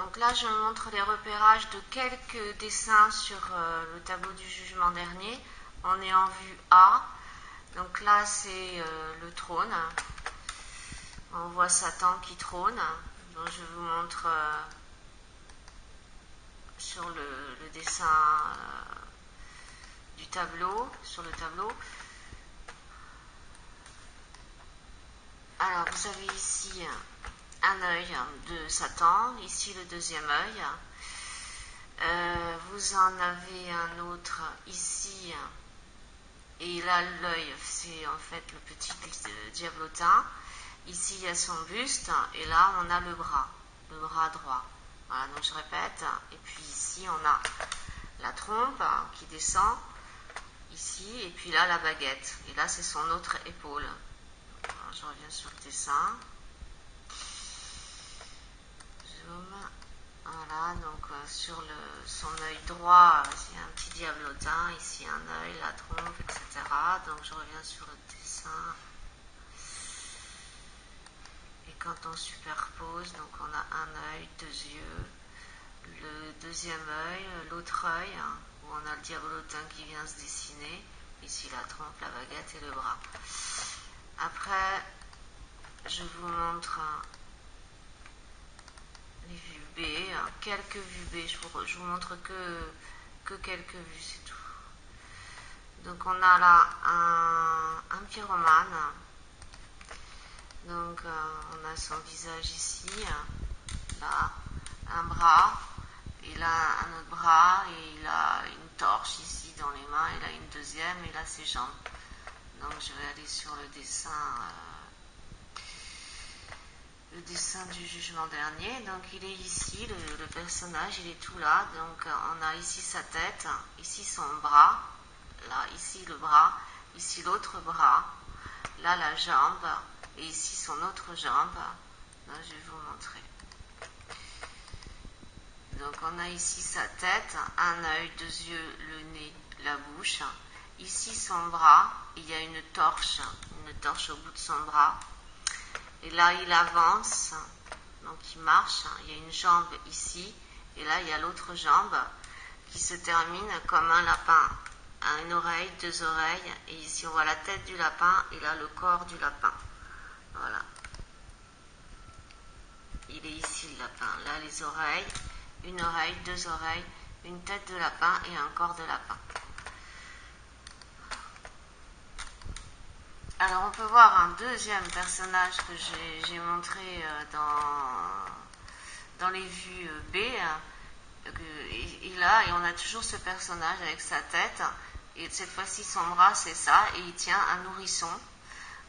Donc là, je montre les repérages de quelques dessins sur le tableau du jugement dernier. On est en vue A. Donc là, c'est le trône. On voit Satan qui trône. Donc je vous montre sur le dessin du tableau, sur le tableau. Alors, vous avez ici un œil de Satan, ici le deuxième œil. Vous en avez un autre ici, et là l'œil c'est en fait le petit diablotin. Ici il y a son buste, et là on a le bras droit. Voilà, donc je répète. Et puis ici on a la trompe qui descend, ici, et puis là la baguette. Et là c'est son autre épaule. Alors, je reviens sur le dessin. Zoom. Voilà, donc sur son œil droit, il y a un petit diablotin, ici un œil, la trompe, etc. Donc je reviens sur le dessin. Et quand on superpose, donc on a un œil, deux yeux, le deuxième œil, l'autre œil, où on a le diablotin qui vient se dessiner, ici la trompe, la baguette et le bras. Après, je vous montre les vues B, quelques vues B, je vous montre que quelques vues, c'est tout. Donc on a là un pyromane, donc on a son visage ici, là, un bras, et là un autre bras, et il a une torche ici dans les mains, et là une deuxième, et là ses jambes. Donc je vais aller sur le dessin du jugement dernier. Donc il est ici, le personnage, il est tout là. Donc on a ici sa tête, ici son bras, là ici le bras, ici l'autre bras, là la jambe, et ici son autre jambe. Donc, je vais vous montrer. Donc on a ici sa tête, un œil, deux yeux, le nez, la bouche. Ici son bras, il y a une torche au bout de son bras. Et là, il avance, donc il marche, il y a une jambe ici, et là, il y a l'autre jambe qui se termine comme un lapin. Une oreille, deux oreilles, et ici, on voit la tête du lapin, et là, le corps du lapin. Voilà. Il est ici, le lapin. Là, les oreilles, une oreille, deux oreilles, une tête de lapin et un corps de lapin. Alors on peut voir un deuxième personnage que j'ai montré dans les vues B, et là, et on a toujours ce personnage avec sa tête, et cette fois-ci son bras c'est ça, et il tient un nourrisson,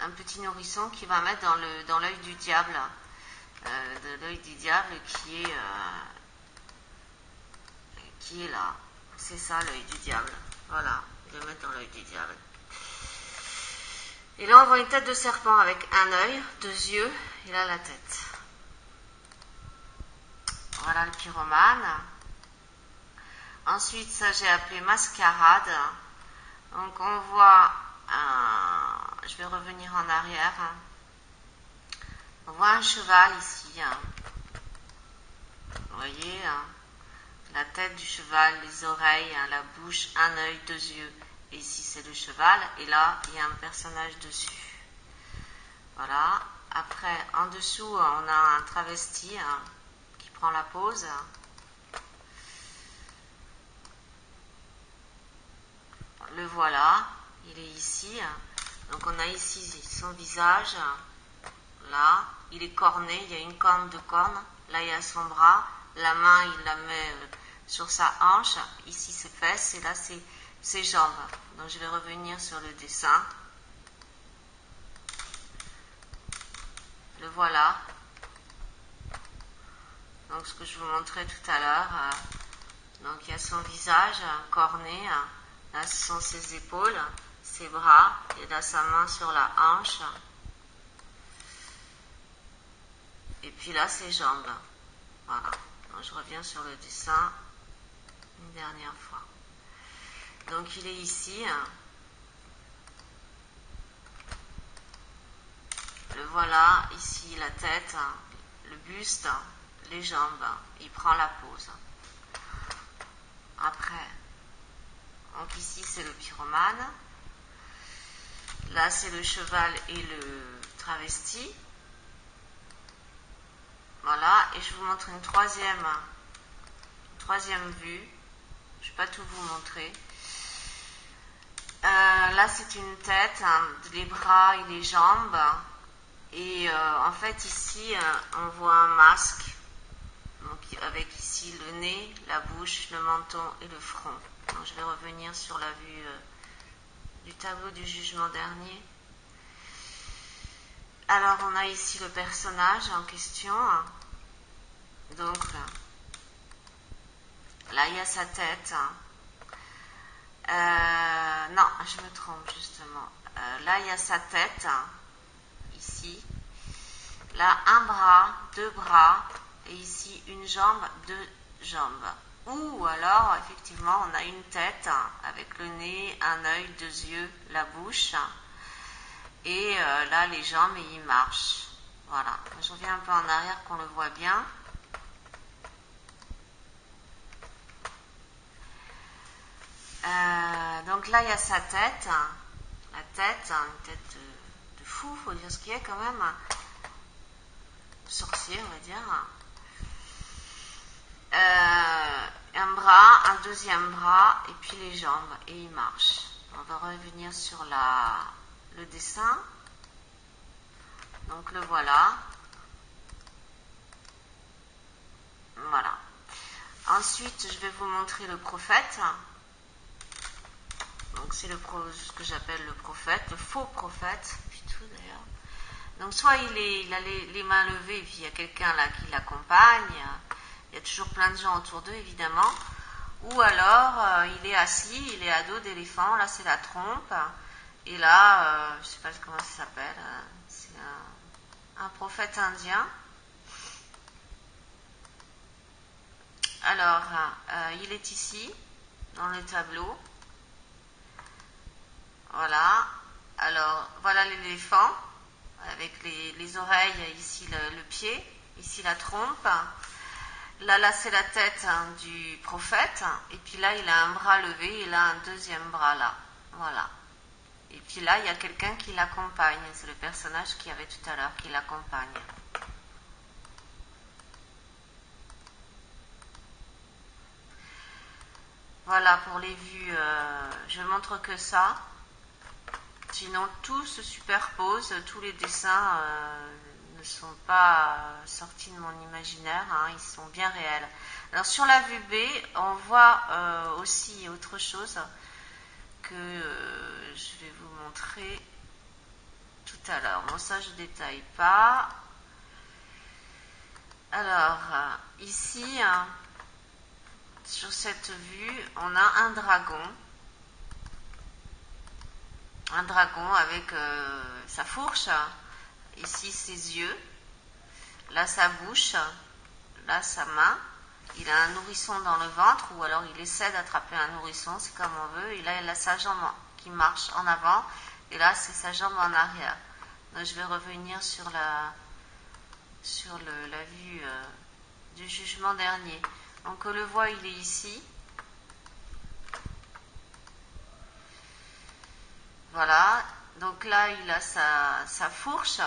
un petit nourrisson qu'il va mettre dans l'œil du diable, qui est là, c'est ça l'œil du diable, voilà, il le met dans l'œil du diable. Et là, on voit une tête de serpent avec un œil, deux yeux, et là, la tête. Voilà le pyromane. Ensuite, ça, j'ai appelé mascarade. Donc, on voit je vais revenir en arrière. On voit un cheval ici. Vous voyez, la tête du cheval, les oreilles, la bouche, un œil, deux yeux. Et ici, c'est le cheval. Et là, il y a un personnage dessus. Voilà. Après, en dessous, on a un travesti qui prend la pose. Le voilà, il est ici. Donc on a ici son visage. Là, il est corné, il y a une corne de corne. Là, il y a son bras. La main, il la met sur sa hanche. Ici, ses fesses. Et là, ses jambes. Donc je vais revenir sur le dessin. Le voilà. Donc ce que je vous montrais tout à l'heure. Donc il y a son visage corné. Là ce sont ses épaules, ses bras. Et là sa main sur la hanche. Et puis là ses jambes. Voilà. Donc je reviens sur le dessin une dernière fois. Donc il est ici. Le voilà, ici la tête, le buste, les jambes. Il prend la pose. Après, donc ici c'est le pyromane. Là c'est le cheval et le travesti. Voilà, et je vous montre une troisième vue. Je ne vais pas tout vous montrer. Là c'est une tête, les bras et les jambes. Et en fait ici on voit un masque. Donc avec ici le nez, la bouche, le menton et le front. Donc je vais revenir sur la vue du tableau du jugement dernier. Alors on a ici le personnage en question. Donc là il y a sa tête. Non, je me trompe justement. Là il y a sa tête, ici. Là un bras, deux bras, et ici une jambe, deux jambes. Ou alors effectivement on a une tête avec le nez, un œil, deux yeux, la bouche. Et là les jambes et il marche. Voilà, je reviens un peu en arrière qu'on le voit bien. Donc là il y a sa tête. La tête, une tête de fou, faut dire ce qu'il y a quand même. Sorcier on va dire. Un bras, un deuxième bras et puis les jambes et il marche. On va revenir sur le dessin. Donc le voilà. Voilà. Ensuite, je vais vous montrer le prophète. Donc c'est ce que j'appelle le prophète, le faux prophète, puis tout d'ailleurs. Donc soit il a les mains levées et puis il y a quelqu'un là qui l'accompagne. Il y a toujours plein de gens autour d'eux évidemment. Ou alors il est assis, il est à dos d'éléphant. Là c'est la trompe. Et là, je ne sais pas comment ça s'appelle. C'est un prophète indien. Alors, il est ici, dans le tableau. Voilà. Alors, voilà l'éléphant, avec les oreilles, ici le pied, ici la trompe. Là c'est la tête du prophète. Et puis là, il a un bras levé, il a un deuxième bras là. Voilà. Et puis là, il y a quelqu'un qui l'accompagne. C'est le personnage qu'il y avait tout à l'heure qui l'accompagne. Voilà pour les vues, je montre que ça. Sinon tout se superpose, tous les dessins ne sont pas sortis de mon imaginaire, ils sont bien réels. Alors sur la vue B, on voit aussi autre chose que je vais vous montrer tout à l'heure. Bon, ça je ne détaille pas. Alors ici, sur cette vue, on a un dragon. Un dragon avec sa fourche, ici ses yeux, là sa bouche, là sa main. Il a un nourrisson dans le ventre, ou alors il essaie d'attraper un nourrisson, c'est comme on veut. Et là il a sa jambe qui marche en avant, et là c'est sa jambe en arrière. Donc je vais revenir sur la vue du jugement dernier. Donc on le voit, il est ici. Voilà, donc là il a sa fourche.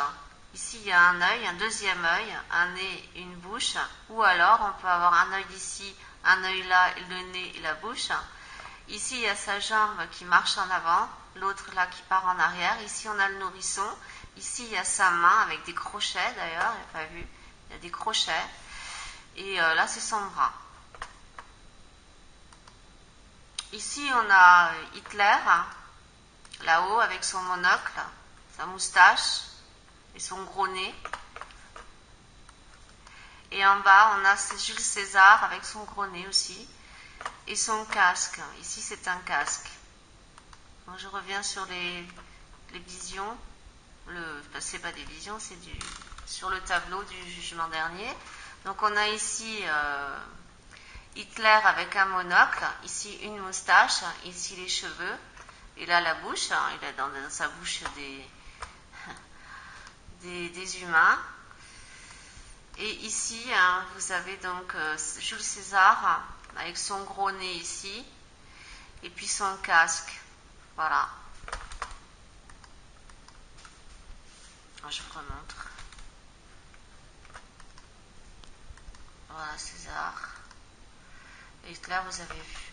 Ici il y a un œil, un deuxième œil, un nez, une bouche. Ou alors on peut avoir un œil ici, un œil là, le nez et la bouche. Ici il y a sa jambe qui marche en avant, l'autre là qui part en arrière. Ici on a le nourrisson. Ici il y a sa main avec des crochets d'ailleurs, il n'y a pas vu, il y a des crochets. Et là c'est son bras. Ici on a Hitler, là-haut avec son monocle, sa moustache et son gros nez. Et en bas, on a Jules César avec son gros nez aussi et son casque. Ici, c'est un casque. Donc, je reviens sur les visions. C'est pas des visions, c'est sur le tableau du jugement dernier. Donc, on a ici Hitler avec un monocle, ici une moustache, ici les cheveux. Et là, la bouche, il a dans sa bouche des humains. Et ici, hein, vous avez donc Jules César avec son gros nez ici, et puis son casque. Voilà. Je vous remontre. Voilà César. Et là, vous avez vu.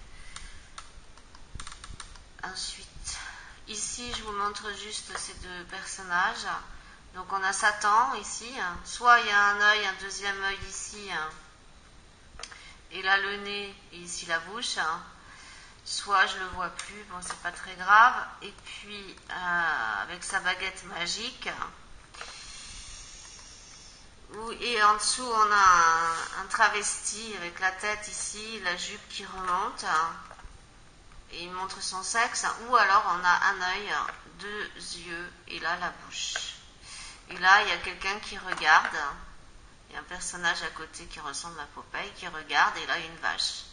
Ensuite, ici, je vous montre juste ces deux personnages. Donc, on a Satan ici. Soit il y a un œil, un deuxième œil ici. Et là, le nez et ici la bouche. Soit je le vois plus, bon, c'est pas très grave. Et puis, avec sa baguette magique. Et en dessous, on a un travesti avec la tête ici, la jupe qui remonte. Et il montre son sexe, ou alors on a un œil, deux yeux, et là la bouche. Et là, il y a quelqu'un qui regarde, il y a un personnage à côté qui ressemble à Popeye, qui regarde, et là il y a une vache.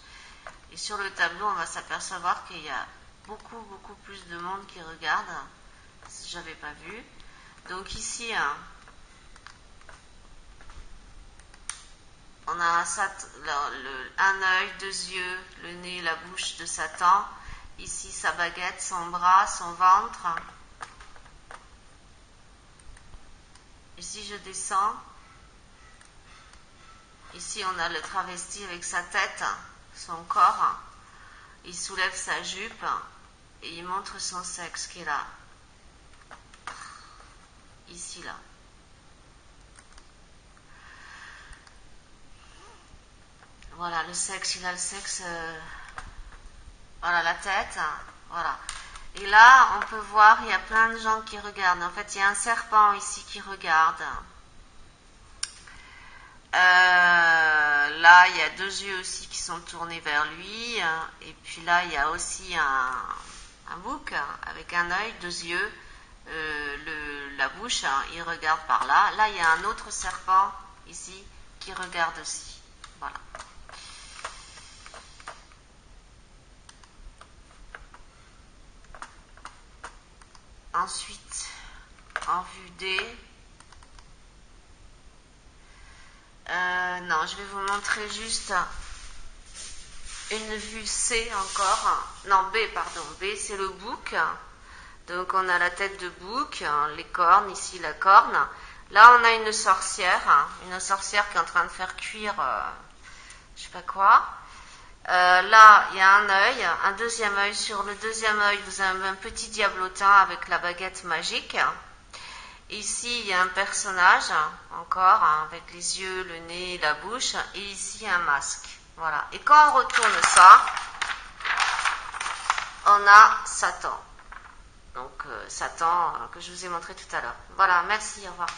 Et sur le tableau, on va s'apercevoir qu'il y a beaucoup, beaucoup plus de monde qui regarde, je n'avais pas vu. Donc ici, on a un œil, deux yeux, le nez, la bouche de Satan. Ici, sa baguette, son bras, son ventre. Et si je descends, ici on a le travesti avec sa tête, son corps. Il soulève sa jupe et il montre son sexe qui est là. Ici, là. Voilà, le sexe, il a le sexe. Voilà, la tête. Voilà. Et là, on peut voir, il y a plein de gens qui regardent. En fait, il y a un serpent ici qui regarde. Là, il y a deux yeux aussi qui sont tournés vers lui. Et puis là, il y a aussi un bouc avec un œil, deux yeux. La bouche, il regarde par là. Là, il y a un autre serpent ici qui regarde aussi. Voilà. Ensuite, en vue D, non, je vais vous montrer juste une vue C encore. Non, B, pardon. B, c'est le bouc. Donc, on a la tête de bouc, les cornes, ici la corne. Là, on a une sorcière qui est en train de faire cuire, je sais pas quoi. Là, il y a un œil, un deuxième œil. Sur le deuxième œil, vous avez un petit diablotin avec la baguette magique. Ici, il y a un personnage, encore, avec les yeux, le nez, la bouche. Et ici, un masque. Voilà. Et quand on retourne ça, on a Satan. Donc, Satan, que je vous ai montré tout à l'heure. Voilà, merci, au revoir.